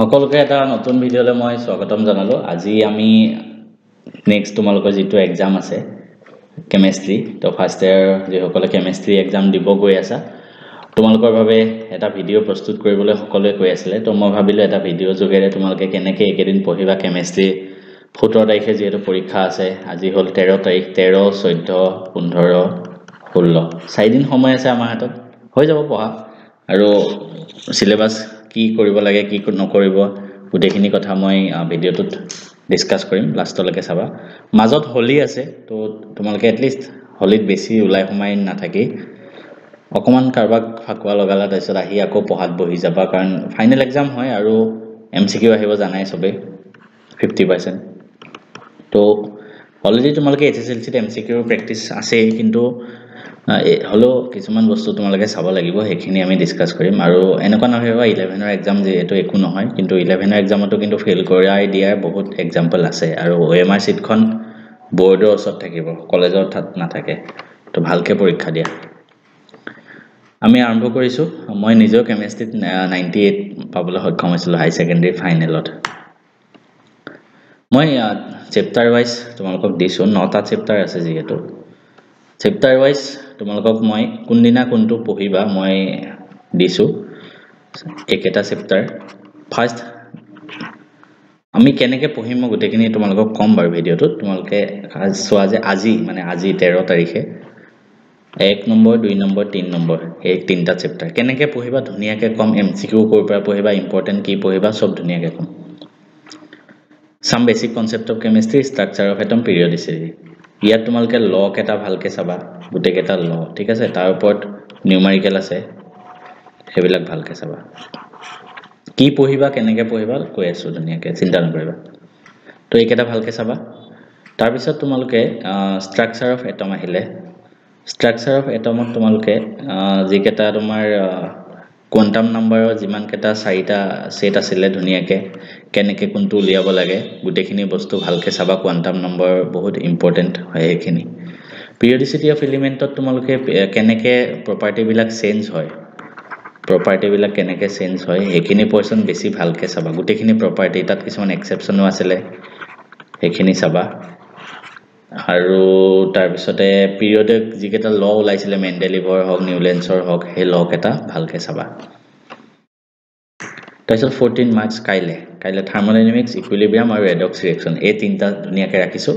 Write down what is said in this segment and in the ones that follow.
সকলোকে এটা নতুন ভিডিঅ'লৈ মই স্বাগতম জনালো। আজি আমি নেক্সট তোমালোকৰ যেটো এক্সাম আছে কেমিষ্ট্ৰি, তো ফাৰ্ষ্ট ইয়াৰ যিসকলে কেমিষ্ট্ৰি এক্সাম দিব গৈ আছে তোমালোকৰ বাবে এটা ভিডিঅ' প্ৰস্তুত কৰিবলৈ সকলোৱে কৈ আছিল। তো মই ভাবিলো এটা ভিডিঅ' যোগেৰে তোমালোকে কেনেকৈ একেদিন পঢ়িবা কেমিষ্ট্ৰি। 17 তাৰিখে যেহেতু পৰীক্ষা আছে, আজি হ'ল 13 তাৰিখ, 13, 14, 15, 16, 4 দিন সময় আছে আমাৰ হাতত, হৈ যাব পঢ়া। আৰু সিলেবাস কি কৰিব লাগে কি নকৰিব গোটেইখিনি কথা মই ভিডিঅ'টোত ডিসকাস কৰিম, লাষ্টলৈকে চাবা। মাজত হোলি আছে, তো তোমালোকে এটলিষ্ট হোলিত বেছি উলাই সোমাই নাথাকি অকমান কাৰবাক ফাকুৱা লগালা, তাৰপিছত আহি আকৌ পঢ়াত বহি যাবা, কাৰণ ফাইনেল এক্সাম হয় আৰু এমসিকিউ আহিব জানাই সবে 50%। তো অলৰেডি তোমালোকে এছএছএলসিত এমসিকিউৰ প্ৰেক্টিস আছে, কিন্তু হলো কিছুমান বস্তু তোমালোকে চাব লাগিব, সেইখিনি আমি ডিসকাস কৰিম। আৰু এনেকুৱা নহয় 11ৰ এক্সাম যেহেতু একো নহয়, কিন্তু 11ৰ এক্সামতো কিন্তু ফেল কৰাই দিয়াৰ বহুত এক্সাম্পল আছে। আৰু ওএমআৰ সিটখন বোৰ্ডৰ ওচৰত থাকিব, কলেজৰ ঠাত নাথাকে, তো ভালকে পৰীক্ষা দিয়া। আমি আৰম্ভ কৰিছো। মই নিজেও কেমিষ্ট্ৰিত 98 পাবলৈ সক্ষম হৈছিলোঁ হাই সেকেন্ডাৰী ফাইনেলত। মই চেপ্টাৰ ওয়াইজ তোমালোকক দিছো, 9টা চেপ্টাৰ আছে যেহেতু চেপ্টাৰ ওয়াইজ তোমালোকক মই কোনদিনা কোনটো পঢ়িবা মই দিছো একেটা চেপ্টাৰ। ফাৰ্স্ট আমি কেনেকৈ পঢ়িম মই গোটেইখিনি তোমালোকক কম বাৰু ভিডিঅ'টোত। তোমালোকে চোৱা যে আজি 13 তাৰিখে 1 নম্বৰ 2 নম্বৰ 3 নম্বৰ এই তিনটা চেপ্টাৰ কেনেকৈ পঢ়িবা ধুনীয়াকৈ কম। এমসিকিউ কৰ পৰা পঢ়িবা, ইম্পৰ্টেন্ট কি পঢ়িবা, সব ধুনীয়াকৈ কম। Some basic concept of chemistry, structure of atom, periodicity. ইয়াত তোমালোকে ল কেটা ভালকে চাবা, গোটেইকেটা ল, ঠিক আছে। তাৰ ওপৰত নিউমাৰিকেল আছে, সেইবিলাক ভালকে চাবা। কি পঢ়িবা কেনেকৈ পঢ়িবা কৈ আছো, ধুনীয়াকৈ চিন্তা নকৰিবা। তো এইকেটা ভালকে চাবা। তাৰ পিছত তোমালোকে স্ট্ৰাকচাৰ অফ এটম আহিলে, স্ট্ৰাকচাৰ অফ এটমত তোমালোকে যিকেটা তোমাৰ কোয়ান্টাম নাম্বাৰৰ যিমান কেটা 4টা সেট আছিলে ধুনীয়াকৈ কেনেকৈ কোনটো উলিয়াব লাগে গোটেইখিনি বস্তু ভালকে চাবা। কোয়ান্টাম নম্বৰ বহুত ইম্পৰ্টেন্ট হয় এইখিনি। পিৰিয়ডিসিটি অফ এলিমেন্টত তোমালোকে কেনেকৈ প্ৰপাৰ্টি বিলাক চেঞ্জ হয়, প্ৰপাৰ্টি বিলাক কেনেকৈ চেঞ্জ হয় সেইখিনি পৰ্চন বেছি ভালকে চাবা। গোটেইখিনি প্ৰপাৰ্টি, তাত কিছুমান এক্সেপশনো আছিলে সেইখিনি চাবা। আৰু তাৰ পিছতে পিৰিয়ডিক যিকেটা ল ওলাইছিলে মেন্ডেলিভৰ হওক নিউলেন্সৰ হওক, সেই ল কেটা ভালকে চাবা। তাৰপিছত 14 মাৰ্কস কাইলে থাৰ্মোডাইনামিক্স, ইকুইলিব্ৰিয়াম আৰু ৰেডক্স ৰিয়েকশন, এই তিনটা ধুনীয়াকৈ ৰাখিছো।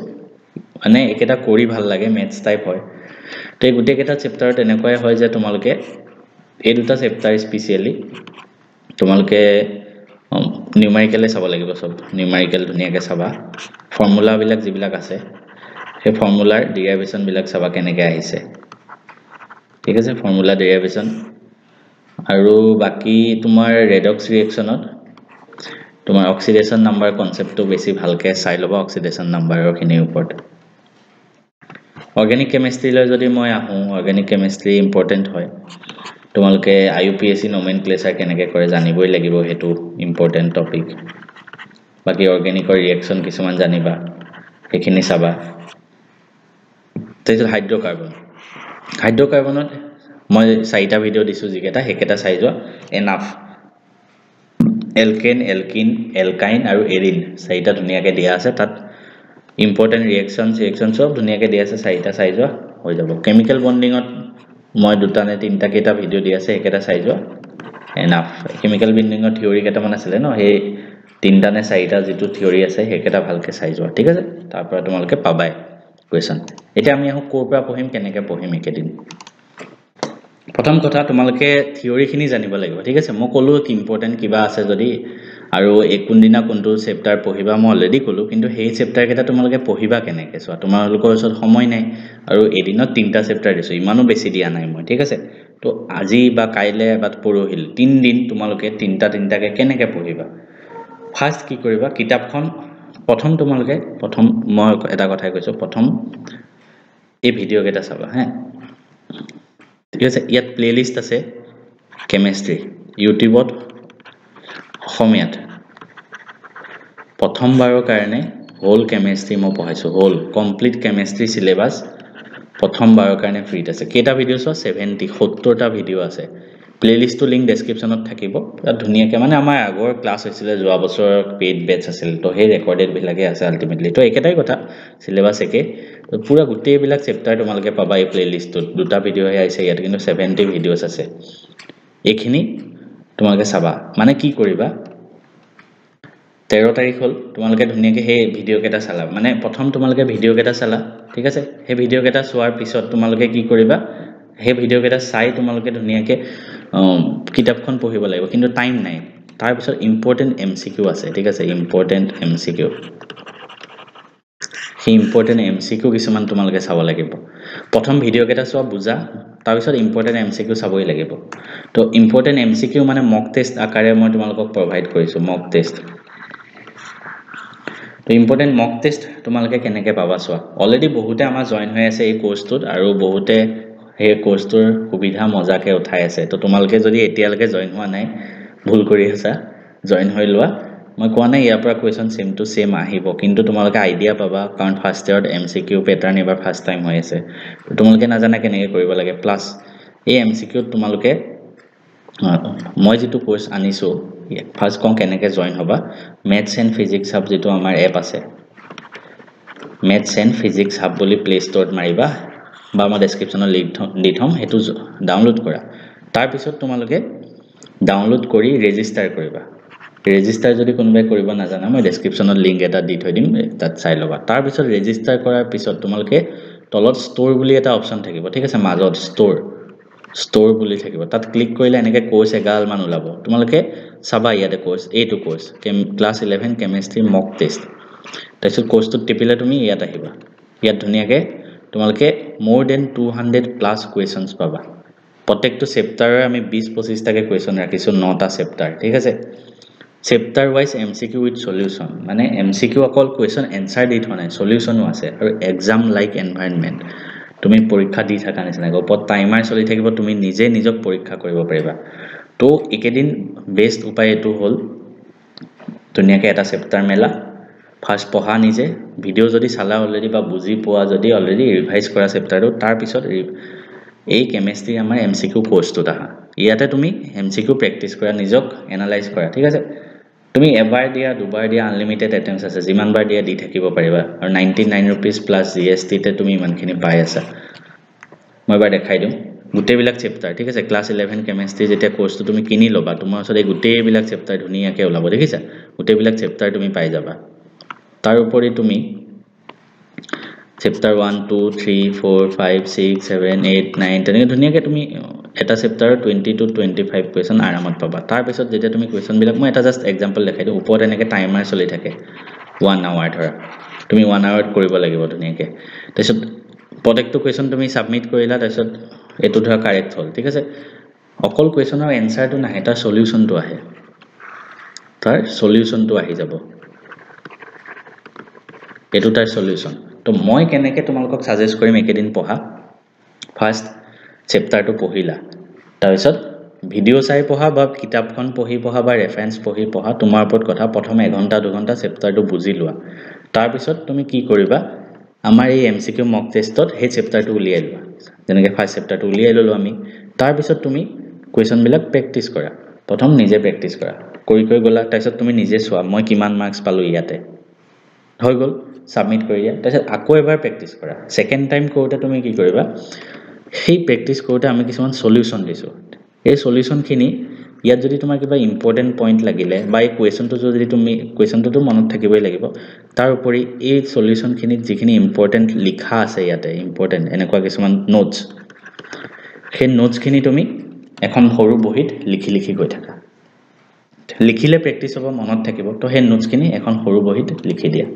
মানে একেটা কৰি ভাল লাগে, মেথছ টাইপ হয়। তো এই গোটেইকেটা চেপ্টাৰত এনেকুৱাই হয় যে তোমালোকে এই দুটা চেপ্টাৰ স্পেচিয়ালি তোমালোকে নিউমাৰিকেলে চাব লাগিব, সব নিউমাৰিকেল ধুনীয়াকৈ চাবা। ফৰ্মুলাবিলাক যিবিলাক আছে সেই ফৰ্মুলাৰ ডেৰিভেশ্যন বিলাক চাবা কেনেকৈ আহিছে, ঠিক আছে, ফৰ্মুলা ডেৰিভেশ্যন। আৰু বাকি তোমাৰ ৰেডক্স ৰিয়েকশনত তোমাৰ অক্সিডেশন নাম্বাৰ কনসেপ্টটো বেছি ভালকে চাই ল'বা, অক্সিডেশন নাম্বাৰৰ খিনিৰ ওপৰত। অৰ্গেনিক কেমিষ্ট্ৰিলৈ যদি মই আহোঁ, অৰ্গেনিক কেমিষ্ট্ৰি ইম্পৰ্টেন্ট হয়। তোমালোকে IUPAC নমেনক্লেচাৰ কেনেকৈ কৰে জানিবই লাগিব, সেইটো ইম্পৰ্টেন্ট টপিক। বাকি অৰ্গেনিকৰ ৰিয়েকশন কিছুমান জানিবা, সেইখিনি চাবা। তাৰপিছত হাইড্ৰকাৰ্বনত মই 4টা ভিডিঅ' দিছো, যিকেটা সেইকেটা চাই যোৱা এনাফ। এলকেন, এলকিন, এলকাইন আৰু এৰিন 4টা ধুনীয়াকৈ দিয়া আছে, তাত ইম্পৰ্টেন্ট ৰিয়েকশন সব ধুনীয়াকৈ দিয়া আছে, 4টা চাই যোৱা হৈ যাব। কেমিকেল বন্ডিঙত মই 2টা নে 3টা কেইটা ভিডিঅ' দিয়া আছে, সেইকেটা চাই যোৱা এনাফ। কেমিকেল বন্ডিঙৰ থিওৰি কেইটামান আছিলে ন, সেই 3টা নে 4টা যিটো থিওৰি আছে সেইকেটা ভালকে চাই যোৱা, ঠিক আছে। তাৰ পৰা তোমালোকে পাবাই কোৱেশ্চন। এতিয়া আমি আহো ক'ৰ পৰা পঢ়িম, কেনেকৈ পঢ়িম একেদিন। প্ৰথম কথা তোমালোকে থিওৰিখিনি জানিব লাগিব, ঠিক আছে। মই ক'লো ইম্পৰ্টেন্ট কিবা আছে যদি, আৰু কোনদিনা কোনটো চেপ্টাৰ পঢ়িবা মই অলৰেডি ক'লো, কিন্তু সেই চেপ্টাৰ কেইটা তোমালোকে পঢ়িবা কেনেকৈ চোৱা। তোমালোকৰ ওচৰত সময় নাই, আৰু এদিনত 3টা চেপ্টাৰ দিছো, ইমানো বেছি দিয়া নাই মই, ঠিক আছে। তো আজি বা কাইলে বা পৰহিল 3 দিন তোমালোকে 3টাকৈ কেনেকৈ পঢ়িবা। ফাৰ্স্ট কি কৰিবা, কিতাপখন তোমালোকে প্ৰথম মই এটা কথাই কৈছো, প্ৰথম এই ভিডিঅ' কেইটা চাবা হা, ঠিক আছে। ইয়াত প্লেলিষ্ট আছে কেমিষ্ট্ৰি, ইউটিউবত অসমীয়াত প্ৰথমবাৰৰ কাৰণে হোল কেমিষ্ট্ৰি মই পঢ়াইছো, হোল কমপ্লিট কেমিষ্ট্ৰি সিলেবাস প্ৰথমবাৰৰ কাৰণে ফ্ৰীত আছে। কেইটা ভিডিঅ' চোৱা, 70টা ভিডিঅ' আছে। প্লেলিষ্টটো লিংক ডেসক্ৰিপচনত থাকিব তাত ধুনিয়াকে মানে আমাৰ আগৰ ক্লাছ হৈছিল যোৱা বছৰ পেইড বেচ আছিল তো সেই ৰেকৰ্ডেড বিলাকে আছে আলটিমেটলি তো একেটাই কথা সিলেবাস একে তো পুৰা গোটেই বিলাক চেপ্টাৰ তোমালকে পাবা এই প্লেলিষ্টত দুটা ভিডিও হে আছে ইয়াত কিন্তু 70 ভিডিওস আছে এইখিনি তোমালকে চাবা মানে কি কৰিবা 13 তাৰিখ হল তোমালকে ধুনিয়াকে হে ভিডিও কেটা চালা মানে প্ৰথম তোমালকে ভিডিও কেটা চালা ঠিক আছে হে ভিডিও কেটা চোৱাৰ পিছত তোমালকে কি কৰিবা হে ভিডিও কেটা চাই তোমালকে ধুনিয়াকে কিতাপখন পঢ়িব লাগিব কিন্তু টাইম নাই তাৰ পিছত ইম্পৰ্টেন্ট এমসিকিউ আছে ঠিক আছে ইম্পৰ্টেন্ট এমসিকিউ হে ইম্পৰ্টেন্ট এমসিকিউ কিছুমান তোমালকে চাব লাগিব প্ৰথম ভিডিও কেটা চোৱা বুজা তাৰ পিছত ইম্পৰ্টেন্ট এমসিকিউ চাবই লাগিব তো ইম্পৰ্টেন্ট এমসিকিউ মানে মক টেষ্ট আকাৰে মই তোমালকক প্ৰভাইড কৰিছো মক টেষ্ট তো ইম্পৰ্টেন্ট মক টেষ্ট তোমালকে কেনেকে পাবা চোৱা অলৰেডি বহুতে আমাৰ জয়েন হৈ আছে এই কোৰ্সটোত আৰু বহুতে হে কোৰ্সটোৰ সুবিধা মজাকে উঠাই আছে তো তোমালকে যদি এতিয়ালৈকে জয়েন হোৱা নাই ভুল কৰি আছা জয়েন হৈ লোৱা মই কোৱা নাই ইয়াৰ পৰা কোৱেশ্চন সেম টু সেম আহিব কিন্তু তোমালকে আইডিয়া পাবা কাৰণ ফাৰ্স্ট ইয়াৰত এমসিকিউ প্যাটাৰ্ন এবাৰ ফাৰ্স্ট টাইম হৈ আছে তোমালকে নাজানা কেনেকে কৰিব লাগে প্লাস এই এমসিকিউ তোমালকে মই যেটো কোৰ্স আনিছো ফাৰ্স্ট কোন কেনেকে জয়েন হবা ম্যাথছ এণ্ড ফিজিক্স হাব যেটো আমাৰ এপ আছে ম্যাথছ এণ্ড ফিজিক্স হাব বুলি প্লে ষ্টৰত মাৰিবা বা মই ডেসক্ৰিপচনত লিংক দি থম হেতু ডাউনলোড কৰা তাৰ পিছত তোমালকে ডাউনলোড কৰি ৰেজিষ্টাৰ কৰিবা ৰেজিষ্টাৰ যদি কোনবাই কৰিব নাজানা মই ডেসক্ৰিপচনত লিংক এটা দি থৈ দিম তাত চাই লবা তাৰ পিছত ৰেজিষ্টাৰ কৰাৰ পিছত তোমালকে তলত ষ্টৰ বুলি এটা অপচন থাকিব ঠিক আছে মাজত ষ্টৰ বুলি থাকিব তাত ক্লিক কৰিলে এনেকে কোৰ্স এগাল মান ওলাব তোমালকে চাবা ইয়াতে কোৰ্স এইটো কোৰ্স ক্লাস 11 কেমিষ্ট্ৰি মক টেষ্ট তাৰপিছত কোৰ্সটো টিপিলে তুমি ইয়াত আহিবা ইয়াত ধুনিয়াকে তোমালকে more than 200 প্লাস কোৱেশ্চনস পাবা প্ৰত্যেকটো চেপ্টাৰৰ আমি 20-25 টাকে কোৱেশ্চন ৰাখিছো 9টা চেপ্টাৰ ঠিক আছে chapter wise MCQ with solution মানে এমসিকিউ অকল কোৱেশ্চন এনসাৰ দি থোৱা নাই সলিউশনও আছে আৰু এক্সাম লাইক এনভায়ৰনমেন্ট তুমি পৰীক্ষা দি থাকা নিচিনা ওপৰত টাইমাৰ চলি থাকিব তুমি নিজে নিজক পৰীক্ষা কৰিব পাৰিবা তো একেদিন বেস্ট উপায় এটো হল ধুনিয়াকে এটা চেপ্টাৰ মেলা ফাৰ্স্ট পঢ়া নিজে ভিডিও যদি চালা অলৰেডি বা বুজি পোৱা যদি অলৰেডি ৰিভাইজ কৰা চেপ্টাৰটো তাৰ পিছত এই কেমিষ্ট্ৰি আমাৰ এমসিকিউ কোৰ্সটো আহা ইয়াতে তুমি এমসিকিউ প্ৰেক্টিস কৰা নিজক এনালাইজ কৰা ঠিক আছে তুমি এবাৰ দিয়া দুবাৰ দিয়া আনলিমিটেড এটেম্পটস আছে যিমান বাৰ দিয়া দি থাকিব পাৰিবা আৰু 99 रुपीस প্লাস জিএসটি তে তুমি ইমানখিনি পাই আছা মই এবাৰ দেখাই দিম গুটেবিলাক চেপ্টাৰ ঠিক আছে ক্লাস 11 কেমিষ্ট্ৰি যেতিয়া কোৰ্সটো তুমি কিনি লবা তোমাৰ ওচৰত এই গুটেবিলাক চেপ্টাৰ ধুনিয়াকে ওলাব দেখিছা গুটেবিলাক চেপ্টাৰ তুমি পাই যাবা তাৰ উপৰি তুমি চেপ্টাৰ 1 2 3 4 5 6 7 8 9 তেনেকে ধুনিয়াকে তুমি এটা চেপ্টাৰ 20 to 25 কোৱেশ্চন আৰামত পাবা তাৰ পিছত যেতিয়া তুমি কোৱেশ্চন বিলাক মই এটা জাস্ট এক্সাম্পল দেখাই দিও ওপৰত এনেকে টাইমাৰ চলি থাকে 1 আৱাৰ ধৰা তুমি 1 আৱাৰত কৰিব লাগিব ধুনিয়াকে তাৰপিছত প্ৰত্যেকটো কোৱেশ্চন তুমি সাবমিট কৰিলা তাৰপিছত এটো ধৰা কাৰেক্ট হল ঠিক আছে অকল কোৱেশ্চনৰ এনসাৰটো নাহে তাৰ সলিউশনটো আহে তাৰ সলিউশনটো আহি যাব এটো তাৰ সলিউশন তো মই কেনেকে তোমালকক সাজেষ্ট কৰিম একেদিন পঢ়া ফাৰ্স্ট চেপ্টাৰটো পঢ়িলা তাৰ পিছত ভিডিও চাই পঢ়া বা কিতাপখন পঢ়ি পঢ়া বা ৰেফাৰেন্স পঢ়ি পঢ়া তোমাৰ ওপৰত কথা প্ৰথম 1 ঘণ্টা 2 ঘণ্টা চেপ্টাৰটো বুজি লোৱা তাৰ পিছত তুমি কি কৰিবা আমাৰ এই এমসিকিউ মক টেষ্টত হে চেপ্টাৰটো উলিয়াই লোৱা যেনেকে ফাৰ্স্ট চেপ্টাৰটো উলিয়াই ললো আমি তাৰ পিছত তুমি কোৱেশ্চন বিলাক প্ৰেক্টিস কৰা প্ৰথম নিজে প্ৰেক্টিস কৰা কৰি গলা তাৰ পিছত তুমি নিজে চোৱা মই কিমান মাৰ্কস পালো ইয়াতে হৈ গল সাবমিট কৰি দিয়া তাৰপিছত আকৌ এবাৰ প্ৰেক্টিস কৰা সেকেন্ড টাইম কৰোতে তুমি কি কৰিবা সেই প্ৰেক্টিস কৰোতে আমি কিছুমান সলিউশন দিছো এই সলিউশন খিনি ইয়াত যদি তোমাৰ কিবা ইম্পৰ্টেন্ট পইণ্ট লাগিলে বা এই কোৱেশ্চনটো যদি তুমি কোৱেশ্চনটো মনত থাকিবই লাগিব তাৰ উপৰি এই সলিউশন খিনি যিখিনি ইম্পৰ্টেন্ট লিখা আছে ইয়াতে ইম্পৰ্টেন্ট এনেকুৱা কিছুমান নোটস সেই নোটস খিনি তুমি এখন সৰু বহিত লিখি লিখি গৈ থাকা লিখিলে প্ৰেক্টিস হ'ব মনত থাকিব তো সেই নোটস খিনি এখন সৰু বহিত লিখি দিয়া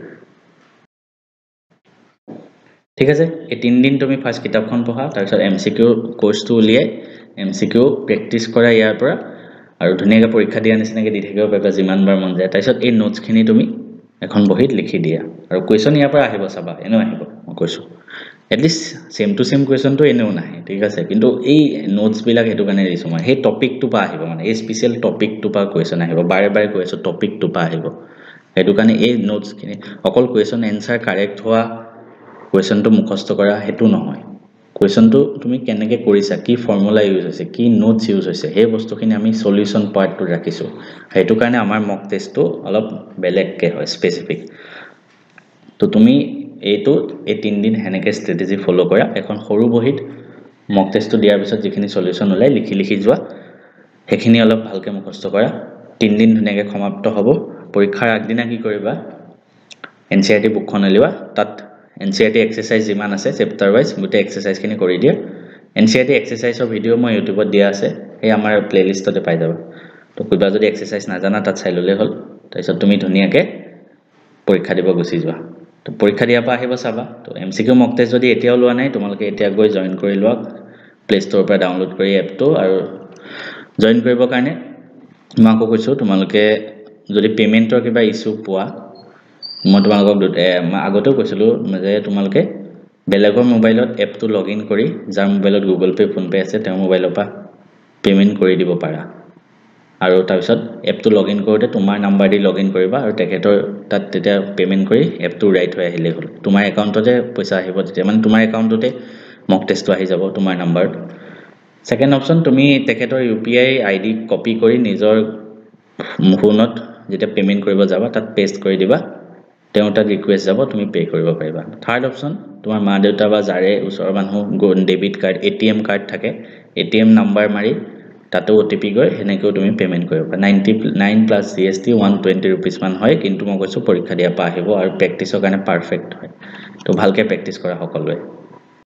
ঠিক আছে এই 3 দিন তুমি ফাৰ্স্ট কিতাপখন পঢ়া তাৰ পিছত এমসিকিউ কোৰ্সটো উলিয়াই এমসিকিউ প্ৰেক্টিস কৰা ইয়াৰ পৰা আৰু ধুনিয়াকে পৰীক্ষা দিয়া নিচিনাকে দি থাকিব পাৰিবা যিমান বাৰ মন যায় তাৰ পিছত এই নোটস খিনি তুমি এখন বহিত লিখি দিয়া আৰু কোৱেশ্চন ইয়াৰ পৰা আহিব চাবা এনো আহিব মই কৈছো এটলিষ্ট সেম টু সেম কোৱেশ্চনটো এনেও নাহে ঠিক আছে কিন্তু এই নোটস বিলাক হেতু কাৰণে দিছো মই সেই টপিকটো পা আহিব মানে এই স্পেশাল টপিকটো পা কোৱেশ্চন আহিব বাৰে বাৰে কৈছো টপিকটো পা আহিব হেতু কাৰণে এই নোটস খিনি অকল কোৱেশ্চন এনসাৰ কাৰেক্ট হোৱা কোৱেশ্চনটো মুখস্থ কৰা হেতু নহয় কোৱেশ্চনটো তুমি কেনেকৈ কৰিছা কি ফৰ্মুলা ইউজ হৈছে কি নোটছ ইউজ হৈছে সেই বস্তুখিনি আমি সলিউশন পাৰ্টটো ৰাখিছো সেইটো কাৰণে আমাৰ মক টেষ্টটো অলপ বেলেগকৈ হয় স্পেসিফিক তো তুমি এইটো এই 3 দিন হেনেকে ষ্ট্ৰেটেজি ফলো কৰা এখন সৰু বহিত মক টেষ্টটো দিয়াৰ পিছত যিখিনি সলিউশন ওলাই লিখি যোৱা হেখিনি অলপ ভালকে মুখস্থ কৰা 3 দিন ধুনীয়াকৈ সমাপ্ত হ'ব পৰীক্ষাৰ আগদিনা কি কৰিবা এনসিআৰটি বুকখন উলিওৱা তাত এনসিআৰটি এক্সাৰসাইজ যিমান আছে চেপ্টাৰ ওয়াইজ গুটে এক্সাৰসাইজ খিনি কৰি দিয়া এনসিআৰটি এক্সাৰসাইজৰ ভিডিও মই ইউটিউবত দিয়া আছে এই আমাৰ প্লেলিষ্টতে পাই যাবা তো কিবা যদি এক্সাৰসাইজ নাজানা তাত চাই ললে হ'ল তাৰপিছত তুমি ধুনীয়াকৈ পৰীক্ষা দিব গুচি যোৱা তো পৰীক্ষা দিয়াৰ পৰা আহিব চাবা তো এমসিকিউ মক টেষ্ট যদি এতিয়াও লোৱা নাই তোমালোকে এতিয়া গৈ জয়েন কৰি লোৱা প্লে ষ্টৰৰ পৰা ডাউনলোড কৰি এপটো আৰু জয়েন কৰিবৰ কাৰণে মই আকৌ কৈছো তোমালোকে যদি পেমেন্টৰ কিবা ইস্যু পোৱা মই তোমালোকক আগতেও কৈছিলো যে তোমালোকে বেলেগৰ মোবাইলত এপটো লগইন কৰি যাৰ মোবাইলত গুগল পে ফোন পে আছে তেওঁৰ মোবাইলৰ পৰা পেমেন্ট কৰি দিব পাৰা আৰু তাৰপিছত এপটো লগইন কৰোতে তোমাৰ নাম্বাৰ দি লগইন কৰিবা আৰু তেখেতৰ তাত তেতিয়া পেমেন্ট কৰি এপটো ৰাইট হৈ আহিলে হ'ল তোমাৰ একাউণ্টতে পইচা আহিব তেতিয়া মানে তোমাৰ একাউণ্টতে মক টেষ্টটো আহি যাব তোমাৰ নাম্বাৰত সেকেন্ড অপচন তুমি তেখেতৰ ইউপিআই আইডি কপি কৰি নিজৰ ফোনত যেতিয়া পেমেন্ট কৰিব যাবা তাত পেস্ট কৰি দিবা তেওঁ তাত ৰিকুৱেষ্ট যাব তুমি পে কৰিব পাৰিবা থাৰ্ড অপচন তোমাৰ মা দেউতা বা যাৰে ওচৰৰ মানুহ ডেবিট কাৰ্ড এটিএম কাৰ্ড থাকে এটিএম নাম্বাৰ মাৰি তাতো ওটিপি গৈ হেনেকেও তুমি পেমেন্ট কৰিব পাৰা 99 প্লাস জিএসটি 120 रुपीस মান হয় কিন্তু মই কৈছো পৰীক্ষা দিয়া পা আহিব আৰু প্ৰেক্টিছৰ কাৰণে পাৰফেক্ট হয় তো ভালকে প্ৰেক্টিছ কৰা সকলোৱে